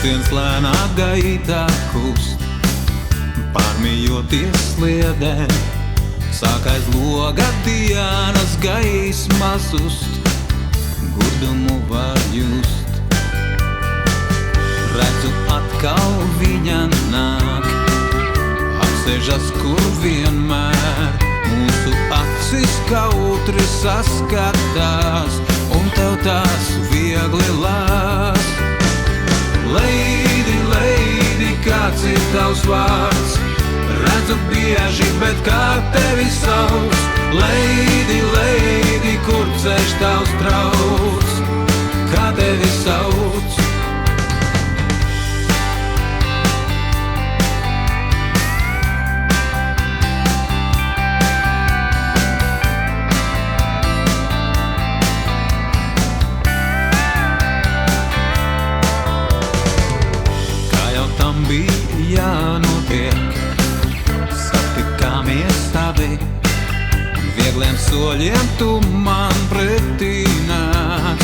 Vilciens lēnā gaitā kust, pārmījoties sliedē, sāk aiz loga dienas gaisma zust, gurdumu var just. Redzu atkal viņa nāk, apsēžas kur vienmēr, mūsu acis kautri saskatās, un tev tās viegli lās. Lady, lady, kāds ir tavs vārds? Redzu bieži, bet kā tevi sauc? Lady, lady, kur ceļš tavs trauc? Kā tevi sauc? Jānotiek, satikāmies abi, viegliem soļiem tu man pretī nāc.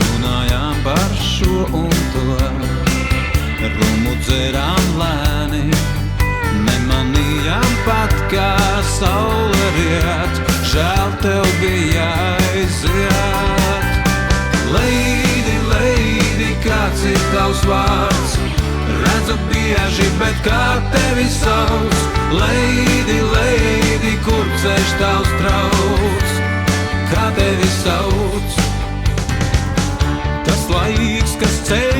Runājām par šo un to, rumu dzerām lēni, nemanījām pat, kā saule riet, žēl tev bija aiziet. Lady, lady, kāds ir tavs vārds? Redzu bieži, bet kā tevi sauc? Lady, lady, kur ceļš tavs trauc? Kā tevi sauc? Tas laiks, kas ceļ